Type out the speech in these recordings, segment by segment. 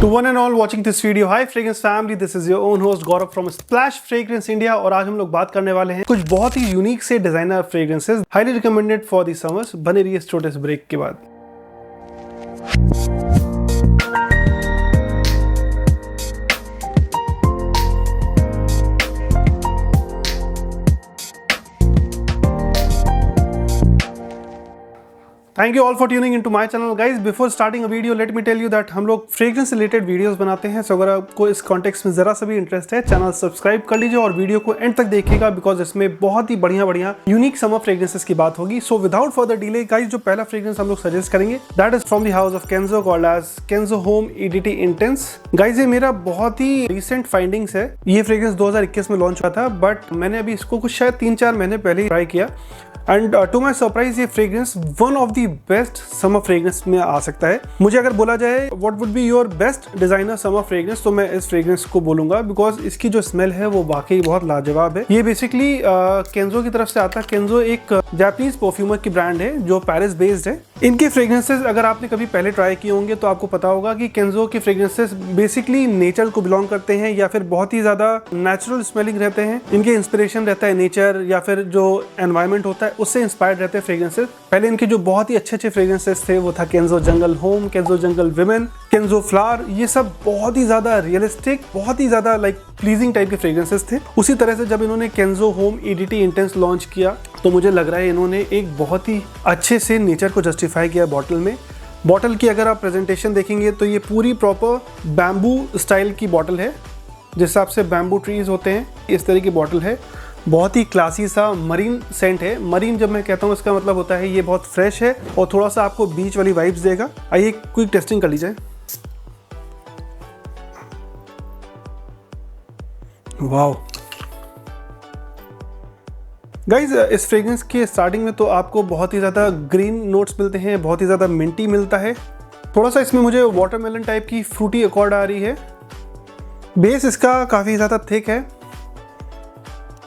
To one and all watching this video, hi fragrance family, this is your own host Gaurav from Splash Fragrance India और आज हम लोग बात करने वाले हैं कुछ बहुत ही यूनिक से designer fragrances highly recommended for the summers. बने रहिए इस छोटे से ब्रेक के बाद। Thank you all for tuning into my channel guys. Before starting a video let me tell you that हम लोग फ्रेग्रेंस रिलेटेड वीडियोस बनाते हैं। सो अगर आपको इस कॉन्टेक्स्ट में जरा सा भी इंटरेस्ट है, चैनल सब्सक्राइब कर लीजिए और वीडियो को एंड तक देखिएगा बिकॉज इसमें बहुत ही बढ़िया यूनिक समर फ्रेग्रेंसेस की बात होगी। So without further delay guys, जो पहला फ्रेग्रेंस हम लोग सजेस्ट करेंगे that is from the house of Kenzo called as Kenzo Homme EDT intense. Guys ये मेरा बहुत ही रिसेंट फाइंडिंग्स है। ये फ्रेग्रेंस 2021 में लॉन्च हुआ था बट मैंने अभी इसको कुछ शायद 3-4 महीने पहले ही ट्राई किया एंड टू माई सरप्राइज ये fragrance one of the best summer fragrance में आ सकता है। मुझे अगर बोला जाए what would be your best designer summer fragrance तो मैं इस फ्रेग्रेंस को बोलूंगा बिकॉज इसकी जो स्मेल है वो वाकई बहुत लाजवाब है। ये बेसिकली केंजो की तरफ से आता है। केंजो एक जापानीज परफ्यूमर की ब्रांड है जो पेरिस बेस्ड है। इनके फ्रेग्रेंसेस अगर आपने कभी पहले ट्राई किए होंगे तो आपको पता होगा कि केंजो के फ्रेग्रेंसेस बेसिकली नेचर को बिलोंग करते हैं या फिर बहुत ही ज्यादा नेचुरल स्मेलिंग रहते हैं। इनके इंस्पिरेशन रहता है नेचर या फिर जो एनवायरनमेंट होता है उससे इंस्पायर्ड रहते हैं फ्रेग्रेंसेस। पहले इनके जो बहुत ही अच्छे फ्रेग्रेंसेस थे वो था केंजो जंगल होम, केंजो जंगल विमेन, केंजो फ्लावर। ये सब बहुत ही ज्यादा रियलिस्टिक, बहुत ही ज्यादा लाइक प्लीजिंग टाइप के फ्रेग्रेंसेस थे। उसी तरह से जब इन्होंने केंजो होम ईडीटी इंटेंस लॉन्च किया तो मुझे लग रहा है इन्होंने एक बहुत ही अच्छे से नेचर को जस्टिफाई किया बॉटल में। बॉटल की अगर आप प्रेजेंटेशन देखेंगे तो ये पूरी प्रॉपर बैम्बू स्टाइल की बॉटल है। जिस हिसाब से बैम्बू ट्रीज होते हैं इस तरह की बॉटल है। बहुत ही क्लासी सा मरीन सेंट है। मरीन जब मैं कहता हूँ इसका मतलब होता है ये बहुत फ्रेश है और थोड़ा सा आपको बीच वाली वाइब्स देगा। आइए क्विक टेस्टिंग कर लीजिए। वाओ गाइज, इस फ्रेग्रेंस के स्टार्टिंग में तो आपको बहुत ही ज़्यादा ग्रीन नोट्स मिलते हैं, बहुत ही ज़्यादा मिंटी मिलता है। थोड़ा सा इसमें मुझे वाटरमेलन टाइप की फ्रूटी अकॉर्ड आ रही है। बेस इसका काफ़ी ज़्यादा थिक है,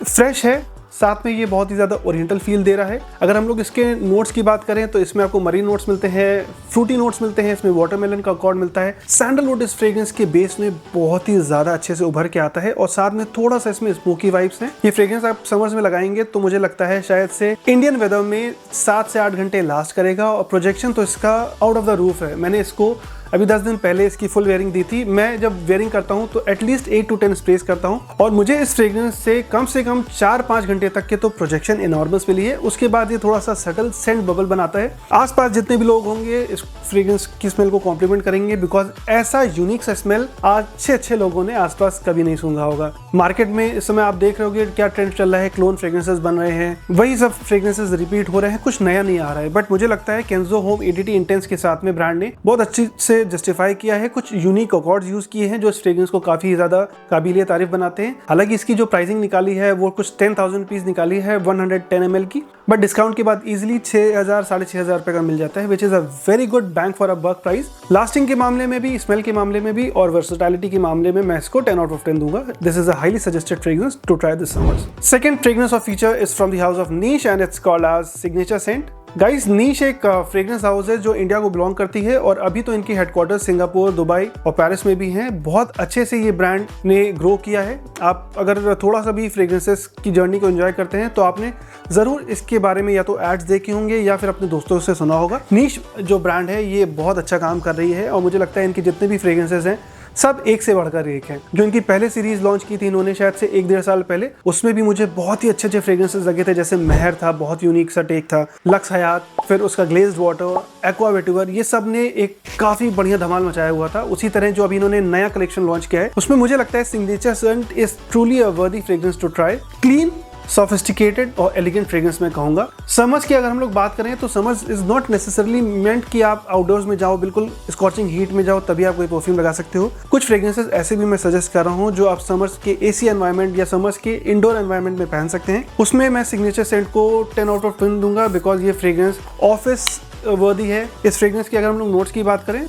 फ्रेश है, साथ में ये बहुत ही ज़्यादा ओरिएंटल फील दे रहा है। अगर हम लोग इसके नोट्स की बात करें तो इसमें आपको मरीन नोट्स मिलते हैं, फ्रूटी नोट्स मिलते हैं, इसमें वाटरमेलन का अकॉर्ड मिलता है। सैंडलवुड इस फ्रेग्रेंस के बेस में बहुत ही ज़्यादा अच्छे से उभर के आता है और साथ में थोड़ा सा इसमें स्मोकी वाइब्स हैं। ये फ्रेग्रेंस आप समर्स में लगाएंगे तो मुझे लगता है शायद से इंडियन वेदर में 7 से 8 घंटे लास्ट करेगा और प्रोजेक्शन तो इसका आउट ऑफ द रूफ है। मैंने इसको अभी 10 दिन पहले इसकी फुल वेयरिंग दी थी। मैं जब वेयरिंग करता हूँ तो एटलीस्ट 8 to 10 स्प्रेस करता हूँ और मुझे इस फ्रेग्रेंस से कम 4-5 घंटे तक के तो प्रोजेक्शन इनॉर्मस मिली है। उसके बाद ये थोड़ा सा सटल सेंट बबल बनाता है। आसपास जितने भी लोग होंगे इस फ्रेग्रेंस की स्मेल को कॉम्प्लीमेंट करेंगे बिकॉज ऐसा यूनिक सा स्मेल अच्छे लोगों ने आसपास कभी नहीं सूंघा होगा। मार्केट में इस समय आप देख रहे होगे क्या ट्रेंड चल रहा है, क्लोन फ्रेग्रेंसेस बन रहे हैं, वही सब फ्रेग्रेंसेस रिपीट हो रहे हैं, कुछ नया नहीं आ रहा है। बट मुझे लगता है केंजो होम ईडीटी इंटेंस के साथ में ब्रांड ने बहुत अच्छी से जस्टिफाई किया है। कुछ यूनिक अकॉर्ड्स यूज किए हैं जो इस फ्रेग्रेंस को काफी ज्यादा काबिलियत तारीफ बनाते हैं। हालांकि इसकी जो प्राइसिंग निकाली है वो कुछ 10,000 रुपीज निकाली है 110 ml की, बट डिस्काउंट के बाद इजिली 6,000-6,500 रुपए का मिल जाता है which is a very good bang for a buck price. Lasting के मामले में भी, स्मेल के मामले में भी और वर्सेटिलिटी के मामले में मैं इसको 10 out of 10 दूंगा। This is a highly suggested fragrance to try this summers. Second fragrance of feature is from the house of niche and it's called as signature scent. Guys, niche एक fragrance house है जो India को belong करती है और अभी तो इनकी हेडक्वार्टर सिंगापुर, दुबई और पेरिस में भी हैं। बहुत अच्छे से ये ब्रांड ने ग्रो किया है। आप अगर थोड़ा सा भी फ्रेग्रेंसेस की जर्नी को एंजॉय करते हैं तो आपने जरूर इसके बारे में या तो एड्स देखे होंगे या फिर अपने दोस्तों से सुना होगा। नीश जो ब्रांड है ये बहुत अच्छा काम कर रही है और मुझे लगता है इनके जितने भी फ्रेग्रेंसेस हैं सब एक से बढ़कर एक है। जो इनकी पहले सीरीज लॉन्च की थी इन्होंने शायद से 1-1.5 साल पहले, उसमें भी मुझे बहुत ही अच्छे फ्रेग्रेंसेस लगे थे। जैसे महर था, बहुत यूनिक सा टेक था, लक्स हयात, फिर उसका ग्लेज्ड वाटर, एक्वा वेटिवर, ये सब ने एक काफी बढ़िया धमाल मचाया हुआ था। उसी तरह जो अभी इन्होंने नया कलेक्शन लॉन्च किया है उसमें मुझे लगता है signature scent is truly a worthy fragrance to try. Clean, sophisticated और एलिगेंट फ्रेग्रेंस में कहूंगा। समर्स की अगर हम लोग बात करें तो समर्स इज नॉट नेसेसरली मेंट कि आप आउटडोर्स में जाओ, बिल्कुल स्कॉचिंग हीट में जाओ तभी आप कोई परफ्यूम लगा सकते हो। कुछ फ्रेग्रेंसेस ऐसे भी मैं सजेस्ट कर रहा हूँ जो आप समर्स के एसी एनवायरनमेंट या समर्स के इंडोर एनवायरनमेंट में पहन सकते हैं। उसमें मैं सिग्नेचर सेंट को 10 out of 10 दूंगा बिकॉज ये फ्रेग्रेंस ऑफिस वर्दी है। इस फ्रेग्रेंस की अगर हम लोग नोट्स की बात करें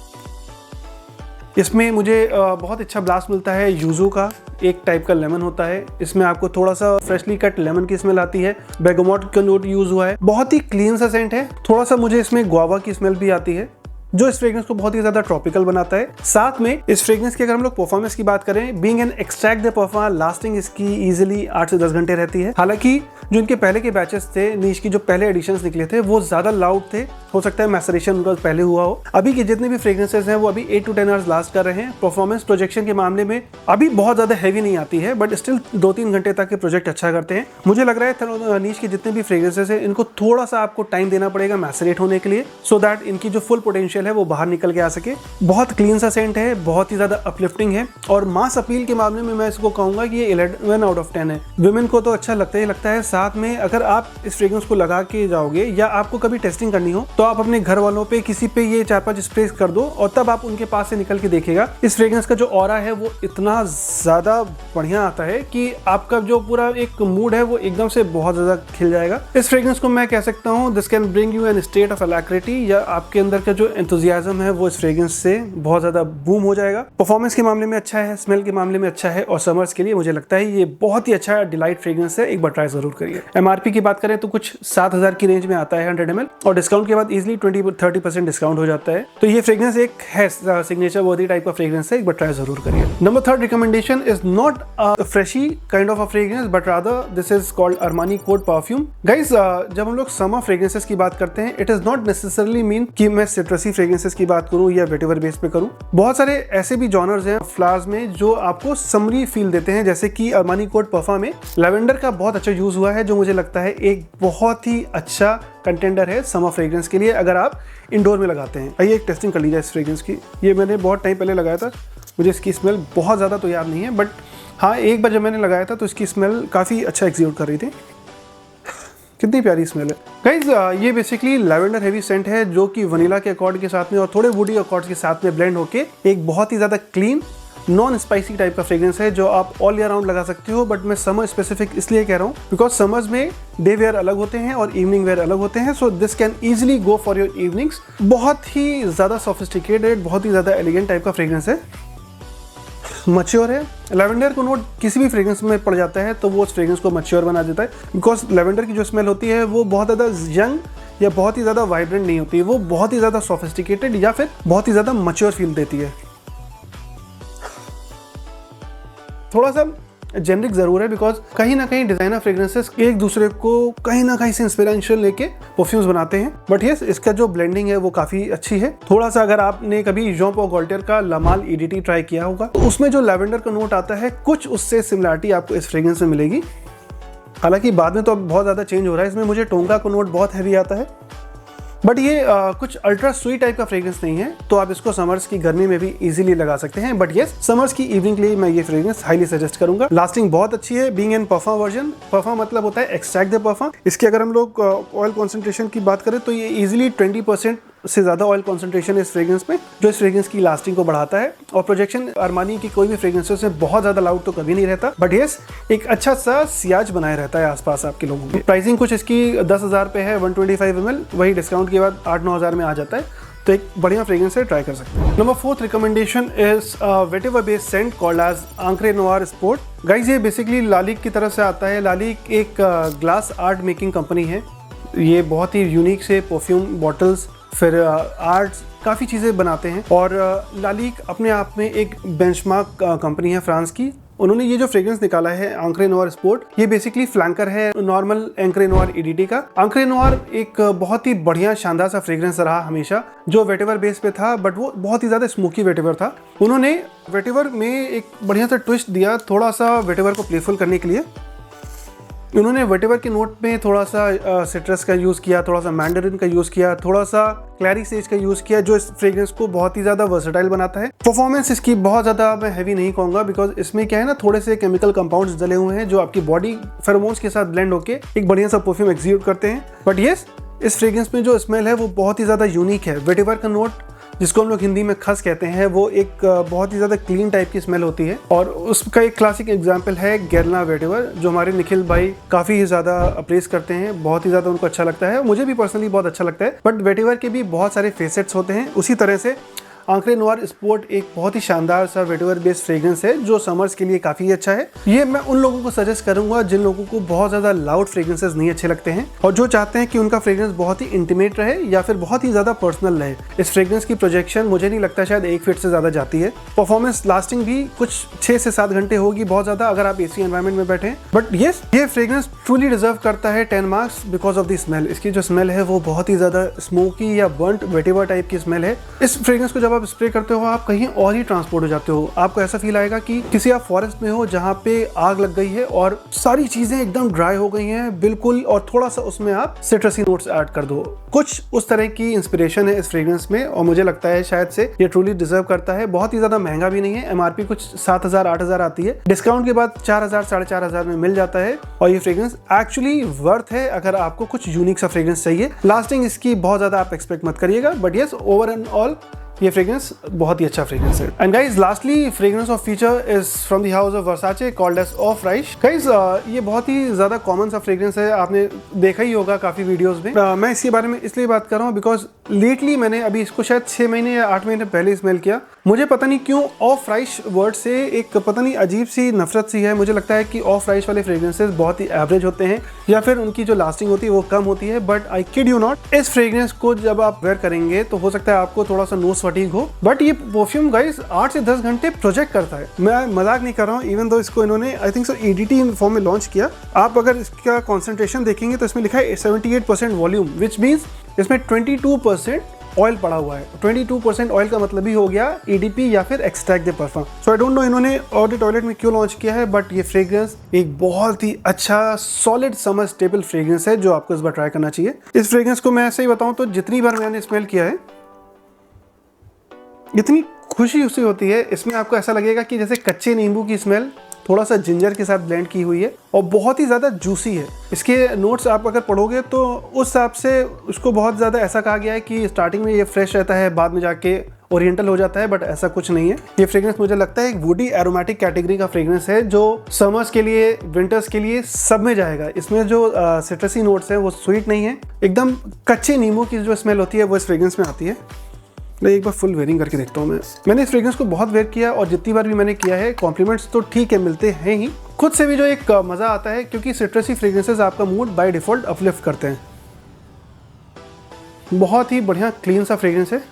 इसमें मुझे बहुत अच्छा ब्लास्ट मिलता है यूजू का, एक टाइप का लेमन होता है। इसमें आपको थोड़ा सा फ्रेशली कट लेमन की स्मेल आती है, बेगमोट का नोट यूज हुआ है। बहुत ही क्लीन सा सेंट है। थोड़ा सा मुझे इसमें गुआवा की स्मेल भी आती है। जो इस फ्रेग्रेंस को बहुत ही ज्यादा ट्रॉपिकल बनाता है। साथ में इस फ्रेग्रेंस की अगर हम लोग परफॉर्मेंस की बात करें, being an extract the perform, lasting इसकी इजीली 8 से 10 घंटे रहती है। हालांकि जो इनके पहले के बैचेस थे, नीश की जो पहले एडिशंस निकले थे वो ज्यादा लाउड थे, हो सकता है मैसरेशन उनका पहले हुआ हो। अभी के जितने भी फ्रेग्रेंसेस हैं वो अभी 8 to 10 आवर्स लास्ट कर रहे हैं। परफॉर्मेंस प्रोजेक्शन के मामले में अभी बहुत ज्यादा हैवी नहीं आती है, बट स्टिल 2-3 घंटे तक के प्रोजेक्ट अच्छा करते हैं। मुझे लग रहा है नीश के जितने भी फ्रेग्रेंसेस हैं इनको थोड़ा सा आपको टाइम देना पड़ेगा मैसरेट होने के लिए, सो दैट इनकी जो फुल पोटेंशियल है वो बाहर निकल के आ सके। बहुत क्लीन सा सेंट है, बहुत ही ज्यादा अपलिफ्टिंग है, और मास अपील के मामले में मैं इसको कहूंगा कि ये 11 out of 10 है। वुमेन को तो अच्छा लगता ही लगता है। साथ में अगर आप इस फ्रेग्रेंस को लगा के जाओगे या आपको कभी टेस्टिंग करनी हो तो आप अपने घर वालों पे किसी पे ये 4-5 स्प्रे कर दो और तब आप उनके पास से निकल के देखिएगा, इस फ्रेग्रेंस का जो ऑरा है वो इतना ज्यादा बढ़िया आता है कि आपका जो पूरा एक मूड है वो एकदम से बहुत ज्यादा खिल जाएगा। इस फ्रेग्रेंस को मैं कह सकता हूँ this can bring you an state of alacrity, या आपके अंदर का जो एंथुजियाज्म है वो इस फ्रेग्रेंस से बहुत ज्यादा बूम हो जाएगा। परफॉर्मेंस के मामले में अच्छा है, स्मेल के मामले में अच्छा है, और समर्स के लिए मुझे लगता है ये बहुत ही अच्छा डिलाइट फ्रेग्रेंस है। एक बार ट्राई जरूर करिए। एमआरपी की बात करें तो कुछ 7,000 की रेंज में आता है 100 ml, और डिस्काउंट के बाद इजीली 20-30% डिस्काउंट हो जाता है। तो ये फ्रेग्रेंस एक है सिग्नेचर वर्दी टाइप का फ्रेग्रेंस है, एक बार ट्राई जरूर करिए। Number 3 recommendation is not a freshie kind of a fragrance, but rather this is called Armani code perfume. Guys, जब हम लोग समर फ्रेग्रेंसेस की बात करते हैं, it is not necessarily mean कि मैं सिट्रसी फ्रेग्रेंसेस की बात करूं या वेटिवर बेस पे करूं। बहुत सारे ऐसे भी जॉनर्स हैं फ्लावर्स में जो आपको समरी फील देते हैं, जैसे कि अरमानी कोड परफ्यूम में लेवेंडर का बहुत अच्छा यूज हुआ है, जो मुझे लगता है एक बहुत ही अच्छा कंटेंडर है समर फ्रेग्रेंस के लिए अगर आप इंडोर में लगाते हैं। आइए एक टेस्टिंग कर लीजिए इस फ्रेग्रेंस की। ये मैंने बहुत टाइम पहले लगाया था, मुझे इसकी स्मेल बहुत ज़्यादा तो याद नहीं है, बट हाँ एक बार जब मैंने लगाया था तो इसकी स्मेल काफ़ी अच्छा एग्जीक्यूट कर रही थी। कितनी प्यारी स्मेल है गाइज। ये बेसिकली लैवेंडर हेवी सेंट है जो कि वनीला के अकॉर्ड के साथ में और थोड़े वुडी अकॉर्ड्स के साथ में ब्लेंड होके एक बहुत ही ज़्यादा क्लीन नॉन स्पाइसी टाइप का फ्रेग्रेंस है जो आप ऑल ईयर राउंड लगा सकते हो। बट मैं समर स्पेसिफिक इसलिए कह रहा हूँ बिकॉज समर्स में डे वेयर अलग होते हैं और इवनिंग वेयर अलग होते हैं, so this can easily go for your evenings. बहुत ही ज़्यादा सोफिस्टिकेटेड, बहुत ही ज़्यादा एलिगेंट टाइप का फ्रेग्रेंस है। मैच्योर है। लेवेंडर को नोट किसी भी फ्रेग्रेंस में पड़ जाता है तो वो उस फ्रेग्रेंस को मैच्योर बना देता है, बिकॉज लेवेंडर की जो स्मेल होती है वो बहुत ज़्यादा यंग या बहुत ही ज़्यादा वाइब्रेंट नहीं होती है, वो बहुत ही ज़्यादा सोफिस्टिकेटेड या फिर बहुत ही ज़्यादा मैच्योर फील देती है। थोड़ा सा जेनरिक जरूर है बिकॉज कहीं ना कहीं डिजाइनर फ्रेग्रेंसेस एक दूसरे को कहीं ना कहीं से इंस्पिरेशन लेके परफ्यूम्स बनाते हैं, बट यस इसका जो ब्लेंडिंग है वो काफी अच्छी है। थोड़ा सा अगर आपने कभी जॉन पॉल गॉल्टियर का लमाल ईडीटी ट्राई किया होगा तो उसमें जो लैवेंडर का नोट आता है कुछ उससे सिमिलरिटी आपको इस फ्रेग्रेंस में मिलेगी। हालांकि बाद में तो अब बहुत ज्यादा चेंज हो रहा है, इसमें मुझे टोंगा का नोट बहुत हैवी आता है, बट ये कुछ अल्ट्रा स्वीट टाइप का फ्रेग्रेंस नहीं है, तो आप इसको समर्स की गर्मी में भी इजीली लगा सकते हैं। बट यस समर्स की इवनिंग के लिए मैं ये फ्रेग्रेंस हाईली सजेस्ट करूंगा। लास्टिंग बहुत अच्छी है, being an perfume version. Perfume मतलब होता है एक्सट्रैक्ट द परफ्यूम। इसके अगर हम लोग ऑयल कॉन्सेंट्रेशन की बात करें तो ये इजीली 20% से ज़्यादा ऑयल कॉन्सेंट्रेशन है इस फ्रेग्रेंस में, जो इस फ्रेग्रेंस की लास्टिंग को बढ़ाता है। और प्रोजेक्शन अरमानी की कोई भी फ्रेग्रेंसेस में बहुत ज़्यादा लाउड तो कभी नहीं रहता, बट यस एक अच्छा सा सियाज बनाए रहता है आसपास आपके लोगों को। प्राइसिंग कुछ इसकी 10,000 पे है 125 ml, वही डिस्काउंट के बाद 8-9 हज़ार में आ जाता है, तो एक बढ़िया फ्रेग्रेंस है, ट्राई कर सकते हैं। Number 4 recommendation is vetiver based scent called as Encre Noire sport. Guys ये बेसिकली लालिक की तरफ से आता है। लालिक एक ग्लास आर्ट मेकिंग कंपनी है, ये बहुत ही यूनिक से परफ्यूम बॉटल्स फिर आर्ट्स काफ़ी चीज़ें बनाते हैं, और लालिक अपने आप में एक बेंचमार्क कंपनी है फ्रांस की। उन्होंने ये जो फ्रेग्रेंस निकाला है आंक्रे नोयर स्पोर्ट, ये बेसिकली फ्लैंकर है नॉर्मल आंक्रे नोयर ईडीटी का। आंक्रे नोयर एक बहुत ही बढ़िया शानदार सा फ्रेग्रेंस रहा हमेशा, जो वेटिवर बेस पे था, बट वो बहुत ही ज़्यादा स्मोकी वेटिवर था। उन्होंने वेटिवर में एक बढ़िया सा ट्विस्ट दिया, थोड़ा सा वेटिवर को प्लेफुल करने के लिए। उन्होंने वेटिवर के नोट में थोड़ा सा सिट्रस का यूज़ किया, थोड़ा सा मैंडरिन का यूज़ किया, थोड़ा सा क्लैरी सेज का यूज़ किया, जो इस फ्रेग्रेंस को बहुत ही ज़्यादा वर्सेटाइल बनाता है। परफॉर्मेंस इसकी बहुत ज़्यादा मैं हैवी नहीं कहूँगा, बिकॉज इसमें क्या है ना, थोड़े से केमिकल कंपाउंड्स डले हुए हैं जो आपकी बॉडी फेरोमोन्स के साथ ब्लेंड होके एक बढ़िया सा परफ्यूम एग्जीक्यूट करते हैं। बट येस इस फ्रेग्रेंस में जो स्मेल है वो बहुत ही ज़्यादा यूनिक है। वेटिवर का नोट जिसको हम लोग हिंदी में खस कहते हैं, वो एक बहुत ही ज़्यादा क्लीन टाइप की स्मेल होती है, और उसका एक क्लासिक एग्जांपल है गेरला वेटिवर, जो हमारे निखिल भाई काफ़ी ही ज़्यादा अप्रेस करते हैं, बहुत ही ज़्यादा उनको अच्छा लगता है, मुझे भी पर्सनली बहुत अच्छा लगता है। बट वेटिवर के भी बहुत सारे फेसेट्स होते हैं, उसी तरह से आंकरे नोयर स्पोर्ट एक बहुत ही शानदार सा वेटिवर बेस्ड फ्रेग्रेंस है जो समर्स के लिए काफी अच्छा है। ये मैं उन लोगों को सजेस्ट करूंगा जिन लोगों को बहुत ज्यादा लाउड फ्रेग्रेंसेस नहीं अच्छे लगते हैं और जो चाहते हैं कि उनका फ्रेग्रेंस बहुत ही इंटीमेट रहे या फिर बहुत ही ज्यादा पर्सनल रहे। इस फ्रेग्रेंस की प्रोजेक्शन मुझे नहीं लगता शायद 1 फीट से ज्यादा जाती है। परफॉर्मेंस लास्टिंग भी कुछ 6 से 7 घंटे होगी बहुत ज्यादा अगर आप एसी एनवायरनमेंट में बैठे। बट यस, ये फ्रेग्रेंस ट्रूली डिजर्व करता है 10 marks because of the smell. इसकी जो स्मेल है वो बहुत ही ज्यादा स्मोकी या बर्न्ट वेटिवर टाइप की स्मेल है। इस फ्रेग्रेंस को जब आप स्प्रे करते हो आप कहीं और ही ट्रांसपोर्ट हो जाते हो। आपको ऐसा फील आएगा कि किसी आप फॉरेस्ट में हो जहाँ पे आग लग गई है और सारी चीजें एकदम ड्राई हो गई हैं बिल्कुल, और थोड़ा सा उसमें आप सिट्रसी नोट्स ऐड कर दो। कुछ उस तरह की इंस्पिरेशन है इस फ्रेग्रेंस में और मुझे लगता है शायद से ये ट्रूली डिजर्व करता है। बहुत ही ज्यादा महंगा भी नहीं है, एमआरपी कुछ 7,000-8,000 आती है, डिस्काउंट के बाद 4,000-4,500 में मिल जाता है। और ये फ्रेग्रेंस एक्चुअली वर्थ है अगर आपको कुछ यूनिक सा फ्रेग्रेंस चाहिए। लास्टिंग इसकी बहुत ज्यादा आप एक्सपेक्ट मत करिएगा, but yes, over and all ये फ्रेग्रेंस बहुत ही अच्छा फ्रेग्रेंस है। And guys lastly fragrance of feature is from the house of Versace called as of Riche. Guys ये बहुत ही ज्यादा कॉमन सा फ्रेग्रेंस है, आपने देखा ही होगा काफी वीडियोस में। मैं इसके बारे में इसलिए बात कर रहा हूँ बिकॉज लेटली मैंने अभी इसको शायद 6 महीने या 8 महीने पहले स्मेल किया। मुझे पता नहीं क्यों ऑफ राइश वर्ड से एक पता नहीं अजीब सी नफरत सी है। मुझे लगता है कि ऑफ राइश वाले फ्रेग्रेंसेस बहुत ही एवरेज होते हैं या फिर उनकी जो लास्टिंग होती है वो कम होती है। But I kid you not, इस फ्रेग्रेंस को जब आप वेयर करेंगे तो हो सकता है आपको थोड़ा सा नोज फटीग हो, बट ये परफ्यूम गाइस 8 से 10 घंटे प्रोजेक्ट करता है। मैं मजाक नहीं कर रहा हूँ। इवन दो इसको इन्होंने I think so EDT form में लॉन्च किया। आप अगर इसका कॉन्सेंट्रेशन देखेंगे तो इसमें लिखा है 78% वॉल्यूम, विच मीन्स इसमें 22% ऑयल पड़ा हुआ है। 22% ऑयल का मतलब ही हो गया EDP या फिर extract the perfume. So I don't know इन्होंने और द टॉयलेट में क्यों लॉन्च किया है, बट ये फ्रेग्रेंस एक बहुत ही अच्छा सॉलिड समर स्टेबल फ्रेग्रेंस है जो आपको इस बार ट्राई करना चाहिए। इस फ्रेग्रेंस को मैं ऐसे ही बताऊं तो जितनी बार मैंने स्मेल किया है इतनी खुशी उससे होती है। इसमें आपको ऐसा लगेगा कि जैसे कच्चे नींबू की स्मेल थोड़ा सा जिंजर के साथ ब्लेंड की हुई है और बहुत ही ज़्यादा जूसी है। इसके नोट्स आप अगर पढ़ोगे तो उस हिसाब से उसको बहुत ज़्यादा ऐसा कहा गया है कि स्टार्टिंग में ये फ्रेश रहता है, बाद में जाके ओरिएंटल हो जाता है, बट ऐसा कुछ नहीं है। ये फ्रेग्रेंस मुझे लगता है एक वुडी एरोमेटिक कैटेगरी का फ्रेग्रेंस है जो समर्स के लिए, विंटर्स के लिए सब में जाएगा। इसमें जो सिट्रसी नोट्स है वो स्वीट नहीं है, एकदम कच्चे नींबू की जो स्मेल होती है वो इस फ्रेग्रेंस में आती है। मैं एक बार फुल वेयरिंग करके देखता हूँ। मैंने इस फ्रेग्रेंस को बहुत वेयर किया और जितनी बार भी मैंने किया है कॉम्प्लीमेंट्स तो ठीक है मिलते हैं ही, खुद से भी जो एक मज़ा आता है क्योंकि सिट्रसी फ्रेग्रेंसेस आपका मूड बाय डिफ़ॉल्ट अपलिफ्ट करते हैं। बहुत ही बढ़िया क्लीन सा फ्रेग्रेंस है,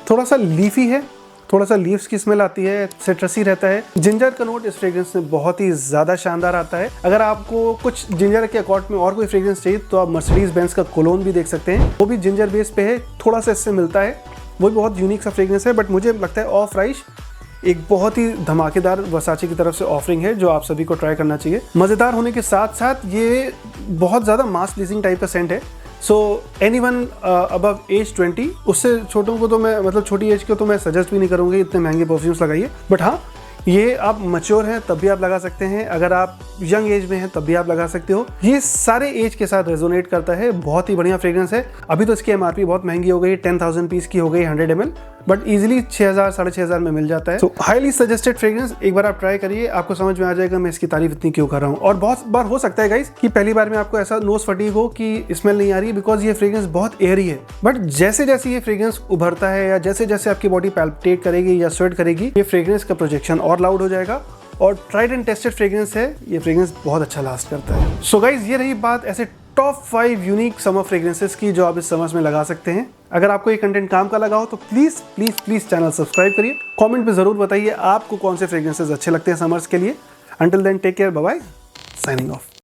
थोड़ा सा लीफी है, थोड़ा सा लीव्स की स्मेल आती है, सिट्रसी रहता है। जिंजर का नोट इस फ्रेग्रेंस में बहुत ही ज़्यादा शानदार आता है। अगर आपको कुछ जिंजर के अकॉर्ड में और कोई फ्रेग्रेंस चाहिए तो आप मर्सिडीज बेंज का कोलोन भी देख सकते हैं, वो भी जिंजर बेस पे है, थोड़ा सा इससे मिलता है, वो भी बहुत यूनिक सा फ्रेग्रेंस है। बट मुझे लगता है ऑफ राइश एक बहुत ही धमाकेदार वर्साचे की तरफ से ऑफरिंग है जो आप सभी को ट्राई करना चाहिए। मज़ेदार होने के साथ साथ ये बहुत ज़्यादा मास प्लीजिंग टाइप का सेंट है। सो एनीवन अबव एज 20, उससे छोटों को तो मैं मतलब छोटी एज को तो मैं सजेस्ट भी नहीं करूँगी इतने महंगे परफ्यूम्स लगाइए। बट हाँ, ये आप मैच्योर हैं तब भी आप लगा सकते हैं, अगर आप यंग एज में हैं तब भी आप लगा सकते हो। ये सारे एज के साथ रेजोनेट करता है, बहुत ही बढ़िया फ्रेग्रेंस है। अभी तो इसकी एमआरपी बहुत महंगी हो गई, 10,000 पीस की हो गई 100 ml, बट इजीली 6,000-6,500 में मिल जाता है। सो हाईली सजेस्टेड फ्रेग्रेंस, एक बार आप ट्राई करिए, आपको समझ में आ जाएगा मैं इसकी तारीफ इतनी क्यों कर रहा हूँ। और बहुत बार हो सकता है गाइस कि पहली बार में आपको ऐसा नोज फटीग हो कि स्मेल नहीं आ रही, बिकॉज ये फ्रेग्रेंस बहुत एयरी है। बट जैसे जैसे ये फ्रेग्रेंस उभरता है या जैसे जैसे आपकी बॉडी पैल्पिटेट करेगी या स्वेट करेगी, ये फ्रेग्रेंस का प्रोजेक्शन और लाउड हो जाएगा। और ट्राइड एंड टेस्टेड फ्रेग्रेंस है, ये फ्रेग्रेंस बहुत अच्छा लास्ट करता है। सो गाइज ये रही बात ऐसे टॉप 5 यूनिक समर फ्रेग्रेंसेस की जो आप इस समर्स में लगा सकते हैं। अगर आपको ये कंटेंट काम का लगा हो तो please please please channel subscribe करिए। कमेंट में ज़रूर बताइए आपको कौन से फ्रेग्रेंसेस अच्छे लगते हैं समर्स के लिए। Until then take care, bye bye, signing of.